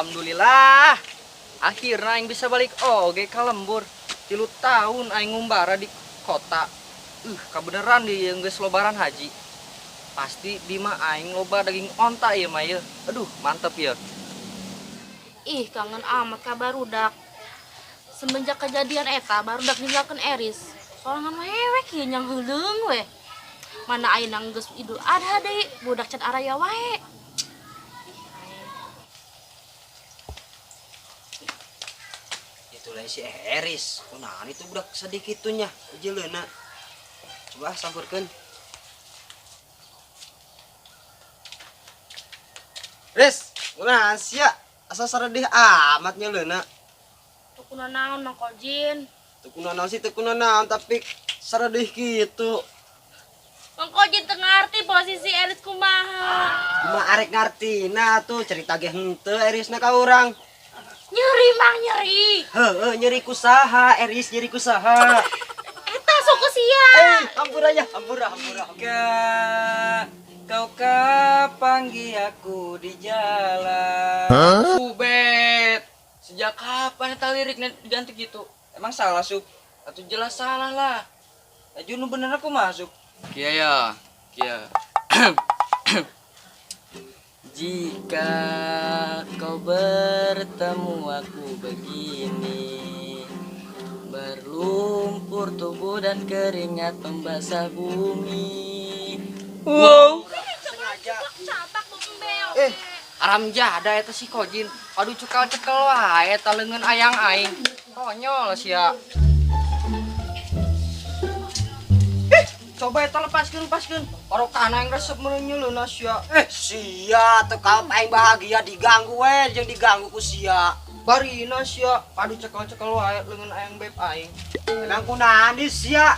Alhamdulillah. Akhirnya aing bisa balik oge ka lembur. 3 tahun aing ngumbara di kota. Kabeneran di geus lobaran haji. Pasti di mah aing loba daging onta ieu mah ieu. Aduh, mantep ya. Ih, kangen amat ka barudak. Semenjak kejadian eta barudak ninggalkeun Eris. Soalnya mewek ieu nyang heuleung we. Mana ayeuna geus Idul Adha deui, budak can araya wae. Itulah si Eris, kunaon itu budak sedikitunya jeleuna. Coba sampeurkeun. Ris, kunaon sia? Asa saredih amat nyeleuna. Tuh kunaon Mang Kojin? Teu kunaon sih teu kunaon tapi saredih kitu. Mang Kojin teu ngarti posisi Eris kumaha. Cuma arek ngartina tuh cerita ge henteu Erisna ka urang. Nyeri Mang nyeri. Heueuh nyeri kusaha Eris nyeri kusaha. Eta suku sia. Hampura ya, hampura. Kau panggil aku di jalan. Subet. Sejak kapan eta liriknya diganti gitu? Emang salah, Sub? Atau jelas salah lah. Aju nu bener aku masuk. Kia ya, kia. Jika kau bertemu aku begini, berlumpur tubuh dan keringat membasah bumi. Wow. Catak bembel. Aram jada eta si Kojin. Aduh cekel-cekel wae eta leungeun ayang aing. Konyol sia. Coba eta lepaskeun. Barokahna yang resep meunyeulna sia. Sia teu ka aing bahagia diganggu we jeung diganggu ku sia. Barina sia. Aduh cekel-cekel wae leungeun ayang beb aing. Emang kunaon di sia?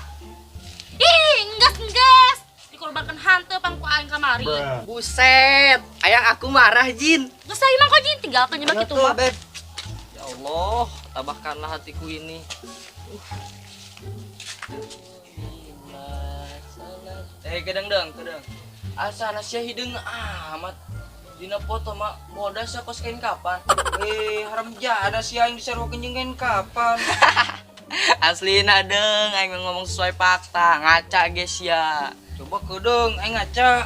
Ih, enggas. Dikorbankan hanteu pangku aing kamari. Buset, ayang aku marah Jin. Geus sae Mang Kojin tinggalkeun nyemak kitu mah. Ya Allah, tabahkanlah hatiku ini. Gedang. Asana sia hideung amat. Dina foto mah bodas kos kain kapan. Haram jada sia aing diserokeun jeung kain kapan. Aslina deung aing ngomong sesuai fakta, ngaca ge sia. Coba kedeung aing ngaca.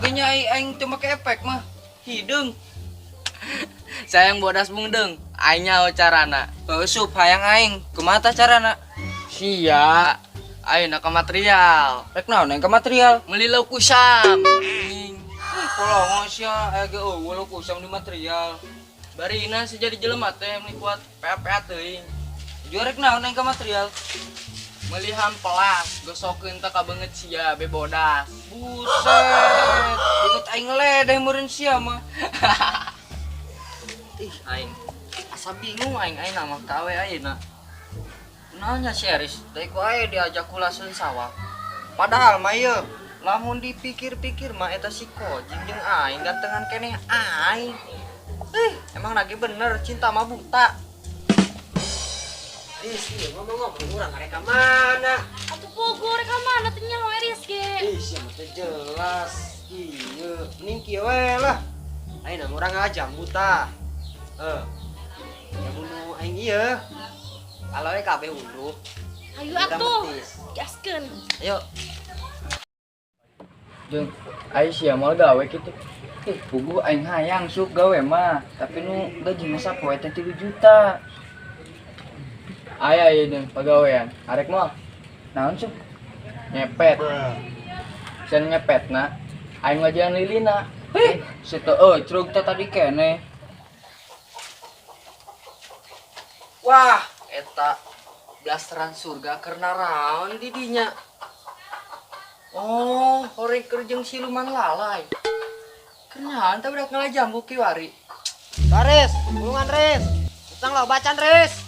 Genya aing teu make efek mah. Hideung. Sayang bodas mungdeung, aing nyaho carana. Sup hayang aing, kumaha tah carana? Sia, ayeuna ka material. Rek naon aing ka material? Meuli lauk kusam. Kolongo sia aya ge eueuh lauk kusam di material. Barina sejadi jelema teh meuli kuat PA teuing. Juarek naon aing ka material? Meuli hampelas, gosokeun teh ka beungeut sia bebodas. Buset, beungeut aing ledeh meureun sia mah. Aing asa bingung aing nama kawe ayeuna. Naonnya si Eris, teh ku aya diajak kulaseun sawah. Padahal mah ieu lamun dipikir-pikir mah eta si Kojin jeung aing gantengan keneh aing. Emang lagi bener cinta mah buta. Ieu ngomong-ngomong urang arek ka mana? Atuh pogo rek ka mana teh nyaho Eris ge. Sia mah teu jelas. Ieu mending kieu we lah. Ayeuna urang ngajam buta. Ya bunuh aing ieu. Kalau kabeh unduh. Ayo atuh. Gaskeun. Ayo. Jeung aing sia moal gawe kitu. Puguh aing hayang sup gawe mah, tapi nu gajina sapoe teh 3 juta. Aya ieu deung pagawean. Arek moal. Naon sup? Nyepet. Sen nyepetna aing ngajian lilina. Situ crug teh tadi keneh. Wah, eta blasteran surga karena raon di dinya. Oh, horeng kerjeng siluman lalai. Kenaan teh budak ngalajambu kiwari. Baris, bulungan Ris. Utang lo bacan Ris.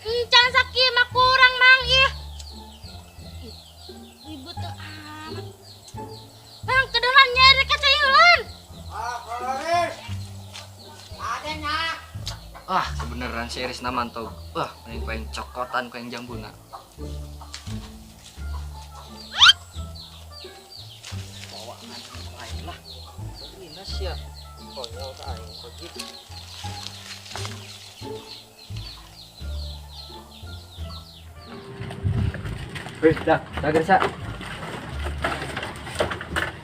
Encan sakieu mah kurang Mang ieu. Ribut teu amat. Mang kedengeran nyeri ka cayeulan. Ris. Ada nyak. Kebeneran si Eris mantau. Mending pengen cokotan pengen jambuna. gitu. Dah kerja.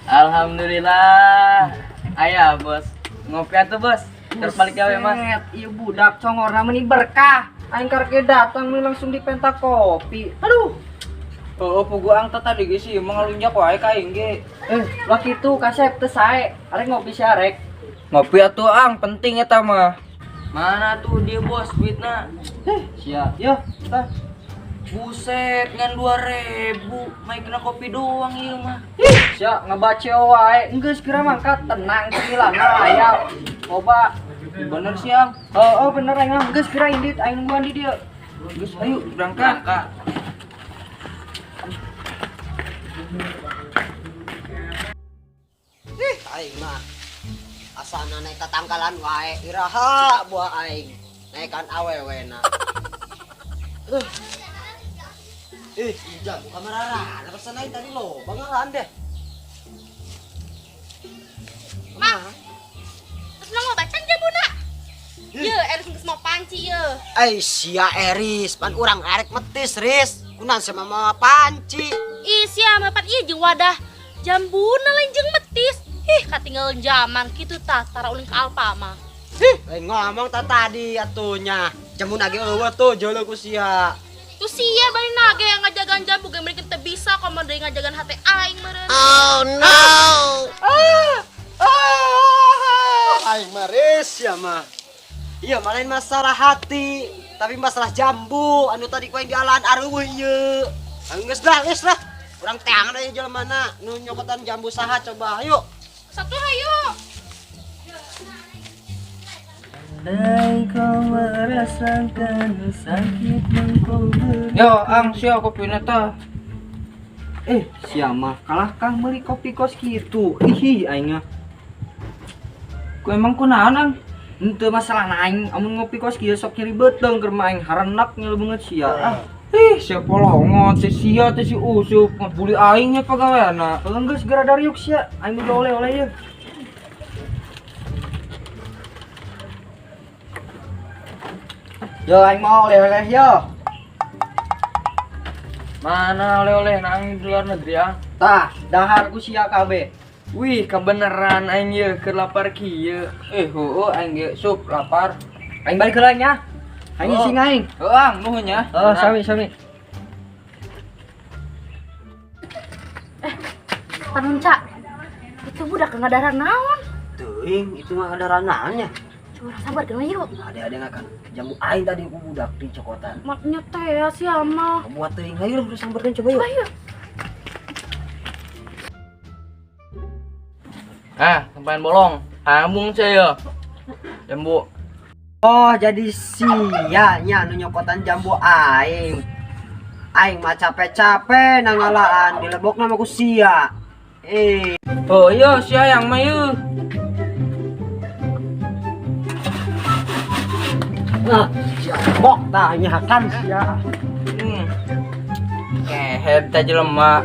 Alhamdulillah. Ayah bos, ngopi atuh bos. Terus balik gawe mas. Iya budak congor namanya berkah. Aing karke datang nih langsung dipenta kopi. Aduh. Oh, gua angkat tadi ge sih mengalunjak wae ka aing ge. Lah kitu kasep teu sae. Arek ngopi si arek. Ngopi atuh ang, penting eta mah. Mana tuh dia bos duitna? Sia. Yo, tah. Buset, ngan 2000, main kena kopi doang ieu mah. Sia ngabace wae. Enggeus kira mangkat tenang cilana aya. Coba. Bener sih ang. Oh bener aing enggeus kira indit aing nungguan di dieu. Geus ayo berangkat. Aing mah asana naik tatangkalan wae iraha buah aing naikan awewena. Ijak kamarara lepas naik tadi lo bangalan deh. Mak, terus lo mau bacan jambuna? Ye, Eris geus mau panci ye. Ai sia Eris pan urang arek metis Riz kunaon sama mama panci. Ih, sia mapan ieu jeung wadah jambuna lain jeung metis. Ih, katinggalan zaman kitu tah tara ulin ka Alfamart. Lain ngomong tadi atunya jamun age eueuh tuh jolo ku sia. Tuh sia bari nage yang ngajagan jambu ge meureun teu bisa komo deui ngajagan hate aing meureun. Oh no. Aing mah Riz ya mah. Iya malah masalah hati, tapi masalah jambu anu tadi ku yang jalan areueuh ieu. Geus lah. Urang teangan aya jelemana nu nyokotan jambu saha coba ayo. Satu hayu. Andai kau merasakan sakit mengkubur. Yo, ang sia kopina tah. Sia mah kalah kang meuli kopi kos kitu. Ih aing. Ku emang kunaon ang? Henteu masalah aing amun ngopi kos kieu sok nyeri beuteung keur mah aing harendak nyelebeungeut sia. Si polongot, si sia teh si usup, ngabuli aing nya pagaweana. Geus gara dariuk sia, aing udah oleh-oleh ye. Yo aing mau oleh-oleh yo. Mana oleh-oleh nang di luar negeri ah? Tah, dahar ku sia kabeh. Wih, kebeneran aing ye keur lapar kieu. Heueuh aing ge sup lapar. Aing balik heula nya. Aing ising aing. Heuh ang nuhun nya. Sami. Panunca. Itu budak ngadaran naon? Teuing, itu mah ada rananya. Curang sabar geus yuk. Ade-ade ngakan jambu aing tadi ku budak di cokotan. Maknya teh ya sia mah. Buat teuing ayo udah sampeurkeun coba yuk. Ayo. Sampean bolong. Ambung saya. Jambu. Oh, jadi sia nya nu nyokotan jambu aing. Aing mah capek-capek nangalaan dilebokna mah ku sia. Oh iya, sia yang mah yeuh. Nah, sia bok tah nyakan sia. Kehet ta jelema.